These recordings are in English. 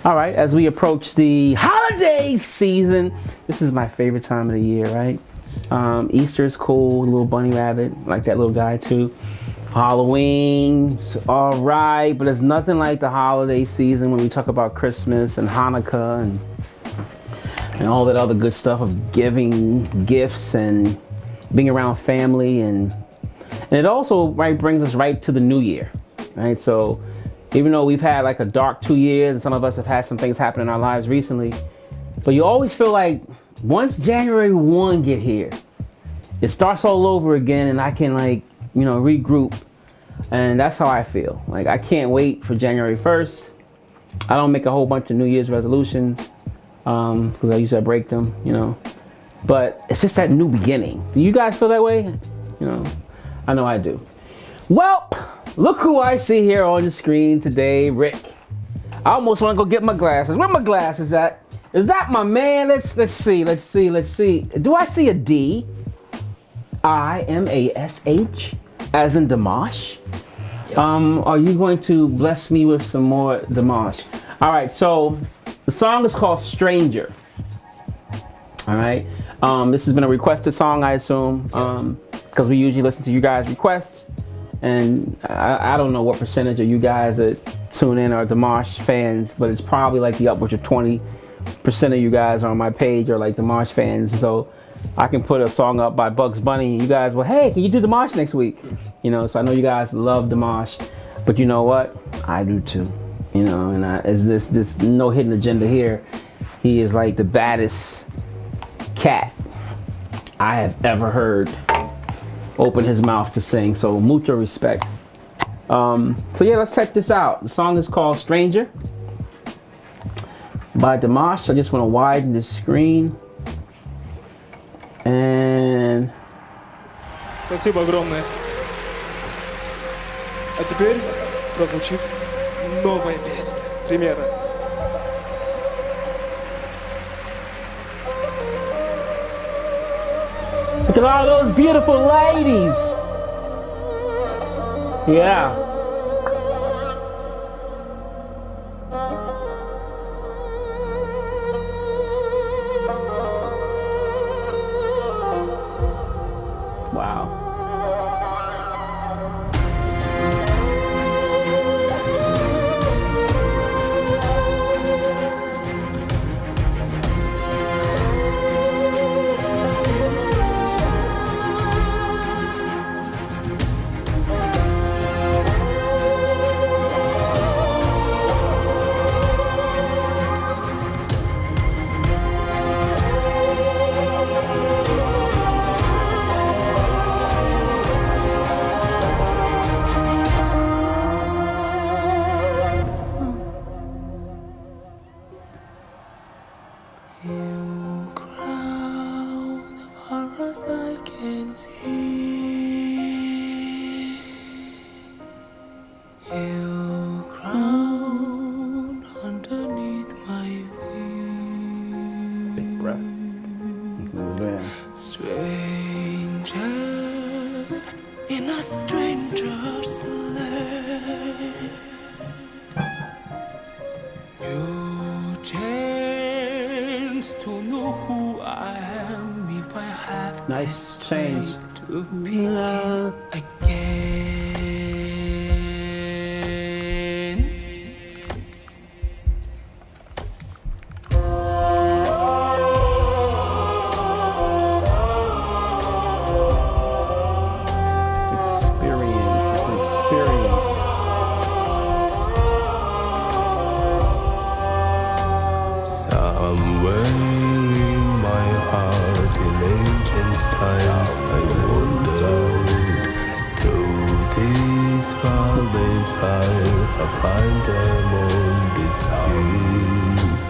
All right, as we approach the holiday season, this is my favorite time of the year, right? Easter is cool, little bunny rabbit, like that little guy too. Halloween, all right, but there's nothing like the holiday season when we talk about Christmas and Hanukkah and all that other good stuff of giving gifts and being around family, and it also brings us right to the new year, right? So even though we've had like a dark 2 years and some of us have had some things happen in our lives recently, but you always feel like once January 1 get here, it starts all over again and I can regroup. And that's how I feel. Like I can't wait for January 1st. I don't make a whole bunch of New Year's resolutions because I usually break them, but it's just that new beginning. Do you guys feel that way? I know I do. Well, look who I see here on the screen today, Rick. I almost want to go get my glasses. Where my glasses at? Is that my man? Let's see. Do I see a D? I-M-A-S-H, as in Dimash? Yep. Are you going to bless me with some more Dimash? All right, so the song is called Stranger. All right, this has been a requested song, I assume, because we usually listen to you guys' requests. And I don't know what percentage of you guys that tune in are Dimash fans, but it's probably like the upwards of 20% of you guys on my page are like Dimash fans. So I can put a song up by Bugs Bunny and you guys, well, hey, can you do Dimash next week? So I know you guys love Dimash, but you know what? I do too. And as this no hidden agenda here, he is like the baddest cat I have ever heard open his mouth to sing, so mucho respect. So yeah, let's check this out. The song is called Stranger by Dimash. I just want to widen the screen. And спасибо огромное. А теперь прозвучит новая песня. Примерно. Look at all those beautiful ladies. Yeah. Wow. You crown far as I can see. You crown underneath my feet. Big breath. Stranger in a stranger's land. You chance to know who I am if I have Nice this change. strength to begin again. It's an experience. Somewhere in my heart, in ancient times, I wandered through these valleys. I have climbed them on these seas.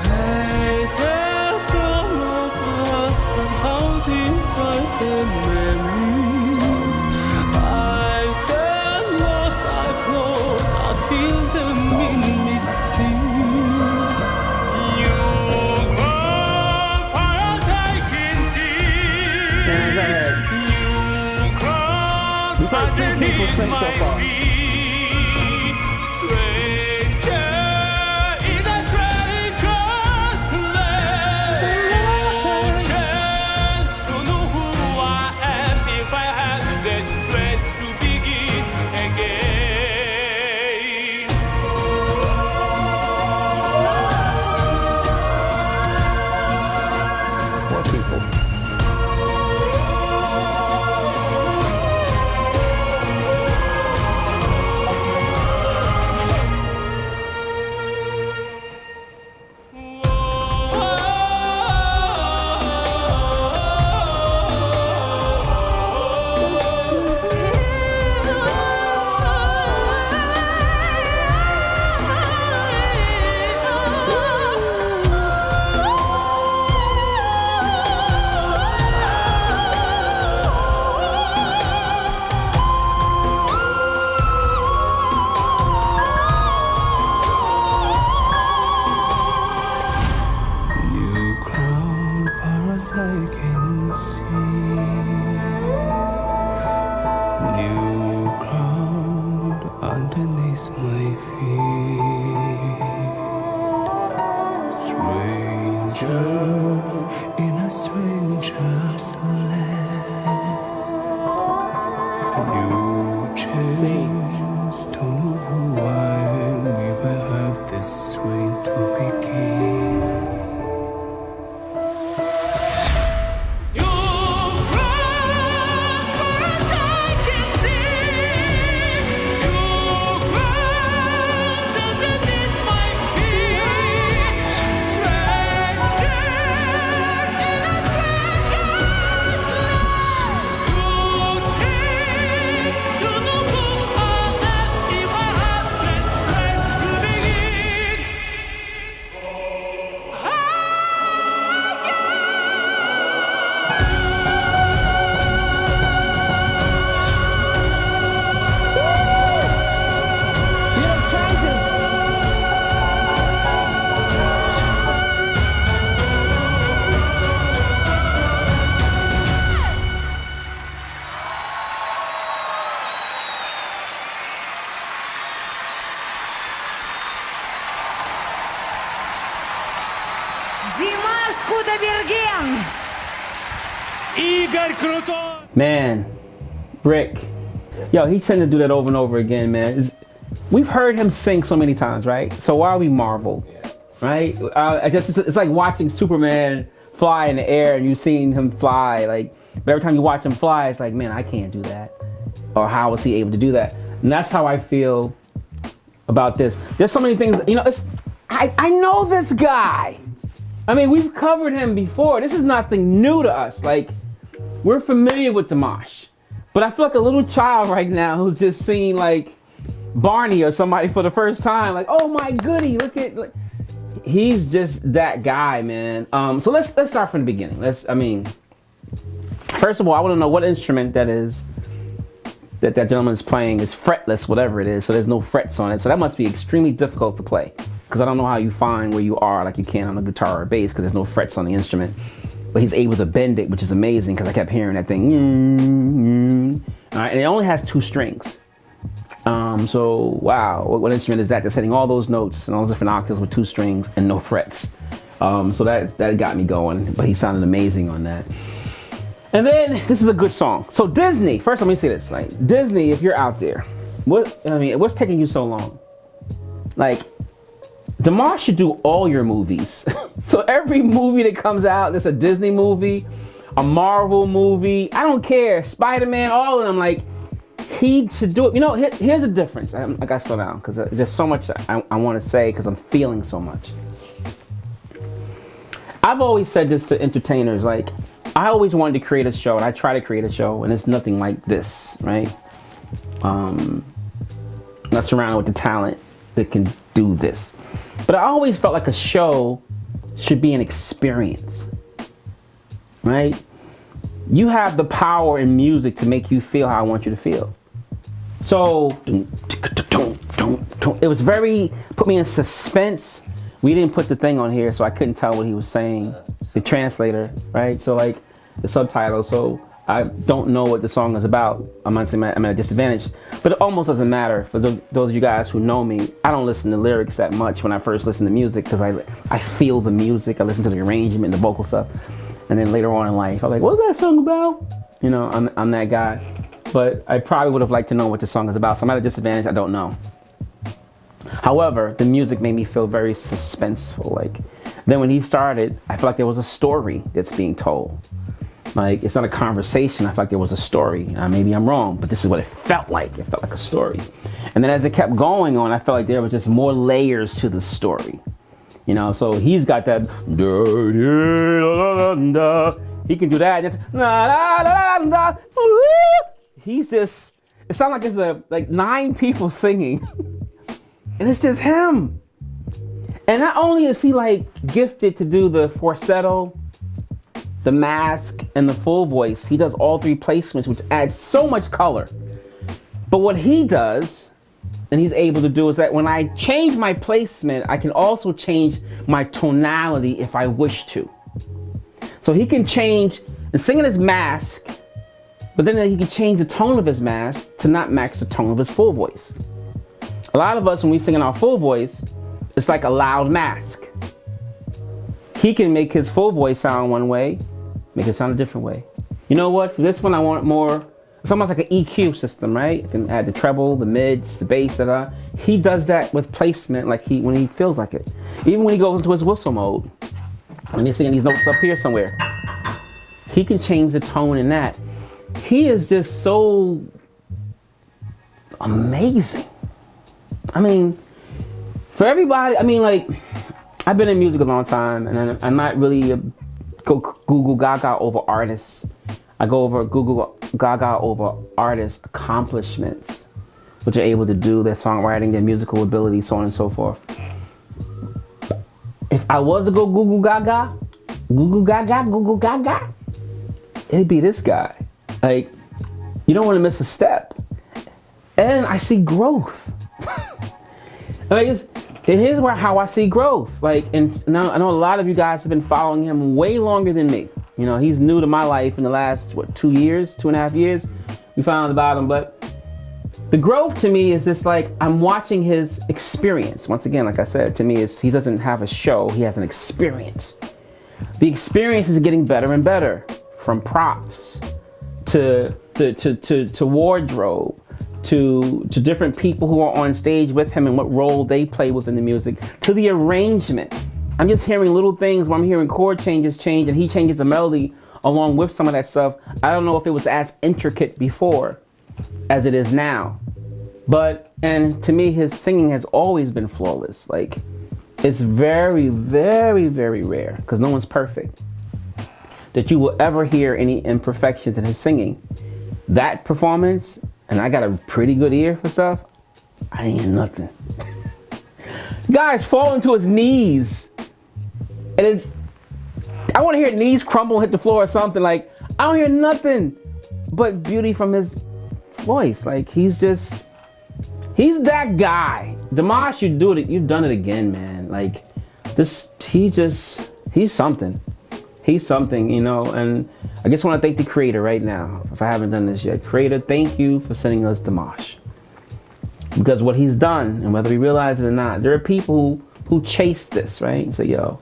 Faces from us, somehow divide the memories. I've said lost, I've lost, I feel them in me sing. We've heard two people sing so far. Stranger in a Poor people. New crown far as I can see. New ground underneath my feet. Stranger in a stranger's land. New chains, don't know who I am. We will have this strength to begin. Dimash Kudaibergen. Игорь Крутой! Man, Rick. Yo, he tends to do that over and over again, man. We've heard him sing so many times, right? So why are we marvel, right? I guess it's like watching Superman fly in the air and you've seen him fly. Like, but every time you watch him fly, it's like, man, I can't do that. Or how was he able to do that? And that's how I feel about this. There's so many things, you know, I know this guy. I mean, we've covered him before. This is nothing new to us. Like, we're familiar with Dimash. But I feel like a little child right now who's just seeing like Barney or somebody for the first time. Like, oh my goody, look at, like, he's just that guy, man. So let's start from the beginning. First of all, I want to know what instrument that is that gentleman is playing. Is fretless, whatever it is. So there's no frets on it. So that must be extremely difficult to play. Because I don't know how you find where you are like you can on a guitar or bass because there's no frets on the instrument. But he's able to bend it, which is amazing because I kept hearing that thing. All right, and it only has 2 strings. So wow, what instrument is that? That's hitting all those notes and all those different octaves with 2 strings and no frets. So that got me going. But he sounded amazing on that. And then this is a good song. So Disney, first let me say this: like Disney, if you're out there, what's taking you so long? Like, Dimash should do all your movies. So every movie that comes out that's a Disney movie, a Marvel movie, I don't care, Spider-Man, all of them, like, he should do it. You know, here's the difference. I gotta slow down because there's so much I want to say because I'm feeling so much. I've always said this to entertainers, like, I always wanted to create a show, and I try to create a show, and it's nothing like this, right? Not surrounded with the talent that can do this. But I always felt like a show should be an experience, right? You have the power in music to make you feel how I want you to feel. So, it was put me in suspense. We didn't put the thing on here, so I couldn't tell what he was saying. The translator, right? So like, the subtitles, so I don't know what the song is about. I'm at a disadvantage, but it almost doesn't matter. For those of you guys who know me, I don't listen to lyrics that much when I first listen to music because I feel the music, I listen to the arrangement, the vocal stuff. And then later on in life, I'm like, what's that song about? You know, I'm that guy. But I probably would have liked to know what the song is about, so I'm at a disadvantage, I don't know. However, the music made me feel very suspenseful, like, Then when he started, I felt like there was a story that's being told. Like, it's not a conversation. I felt like there was a story. Maybe I'm wrong, but this is what it felt like. It felt like a story. And then as it kept going on, I felt like there was just more layers to the story. You know, so he's got that. He can do that. He's just, it sounds like it's like 9 people singing. And it's just him. And not only is he like gifted to do the falsetto, the mask, and the full voice, he does all 3 placements, which adds so much color. But what he does, and he's able to do, is that when I change my placement, I can also change my tonality if I wish to. So he can change and sing in his mask, but then he can change the tone of his mask to not match the tone of his full voice. A lot of us, when we sing in our full voice, it's like a loud mask. He can make his full voice sound one way, make it sound a different way. You know what? For this one, I want more. It's almost like an EQ system, right? You can add the treble, the mids, the bass, He does that with placement, like when he feels like it. Even when he goes into his whistle mode, when he's singing these notes up here somewhere, he can change the tone in that. He is just so amazing. I mean, for everybody, I mean, like, I've been in music a long time, and I'm not really go Google Gaga over artists. I go over Google Gaga over artists' accomplishments, what they're able to do, their songwriting, their musical ability, so on and so forth. If I was to go Google Gaga, it'd be this guy. Like, you don't want to miss a step. And I see growth. Here's how I see growth. Like, and now I know a lot of you guys have been following him way longer than me. You know, he's new to my life in the last, 2 years, 2.5 years. We found about him, but the growth to me is just like, I'm watching his experience. Once again, like I said, to me, he doesn't have a show, he has an experience. The experience is getting better and better, from props to wardrobe, to different people who are on stage with him and what role they play within the music, to the arrangement. I'm just hearing little things where I'm hearing chord changes change and he changes the melody along with some of that stuff. I don't know if it was as intricate before as it is now. And to me, his singing has always been flawless. Like, it's very, very, very rare, because no one's perfect, that you will ever hear any imperfections in his singing. That performance, and I got a pretty good ear for stuff, I ain't hear nothing. Guys falling to his knees. And I want to hear knees crumble, hit the floor or something. Like, I don't hear nothing but beauty from his voice. Like, he's that guy. Dimash, you've done it again, man. Like, he's something. He's something, you know, and I just want to thank the creator right now, if I haven't done this yet. Creator, thank you for sending us Dimash. Because what he's done, and whether we realize it or not, there are people who chase this, right? And say, yo,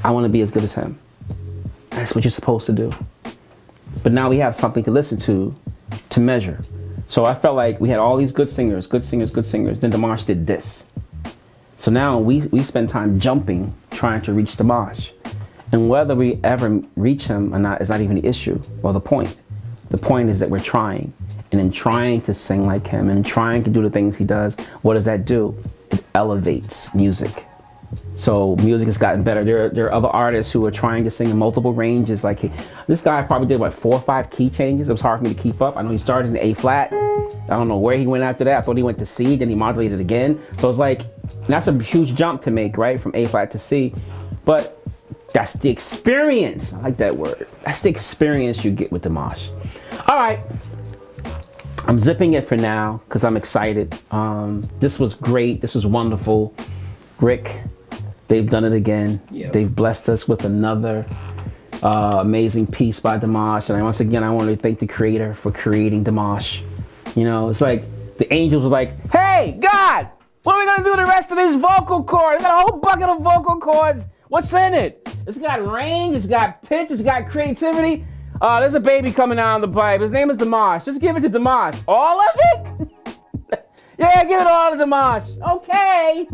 I want to be as good as him. That's what you're supposed to do. But now we have something to listen to measure. So I felt like we had all these good singers. Then Dimash did this. So now we spend time jumping, trying to reach Dimash. And whether we ever reach him or not is not even the issue or the point. The point is that we're trying. And in trying to sing like him and trying to do the things he does, what does that do? It elevates music. So music has gotten better. There are other artists who are trying to sing in multiple ranges. Like this guy probably did 4 or 5 key changes. It was hard for me to keep up. I know he started in A flat. I don't know where he went after that. I thought he went to C, then he modulated again. So it's like, that's a huge jump to make, right? From A flat to C. But that's the experience. I like that word. That's the experience you get with Dimash. All right. I'm zipping it for now because I'm excited. This was great. This was wonderful. Rick, they've done it again. Yep. They've blessed us with another amazing piece by Dimash. And once again, I want to thank the creator for creating Dimash. You know, it's like the angels were like, hey, God, what are we going to do with the rest of these vocal cords? We got a whole bucket of vocal cords. What's in it? It's got range, it's got pitch, it's got creativity. There's a baby coming down the pipe. His name is Dimash. Just give it to Dimash. All of it? Yeah, give it all to Dimash. Okay.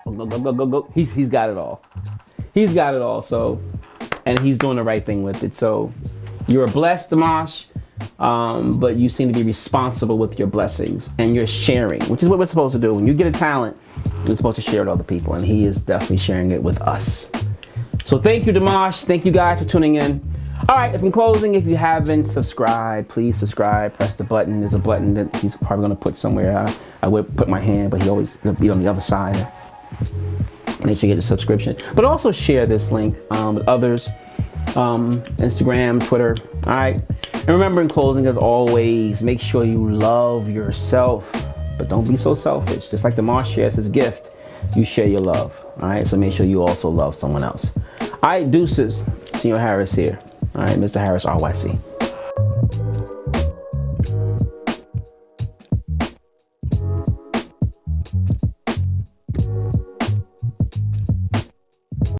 Go. He's got it all. He's got it all. So, and he's doing the right thing with it. So, you're blessed, Dimash, but you seem to be responsible with your blessings and you're sharing, which is what we're supposed to do. When you get a talent, you're supposed to share it with other people, and he is definitely sharing it with us. So thank you, Dimash. Thank you guys for tuning in. All right, in closing, if you haven't subscribed, please subscribe. Press the button. There's a button that he's probably going to put somewhere. I would put my hand, but he always going to be on the other side. Make sure you get a subscription. But also share this link with others. Instagram, Twitter. All right. And remember, in closing, as always, make sure you love yourself. But don't be so selfish. Just like Dimash shares his gift, you share your love. All right. So make sure you also love someone else. All right. Deuces. Senor Harris here. All right. Mr. Harris, RYC.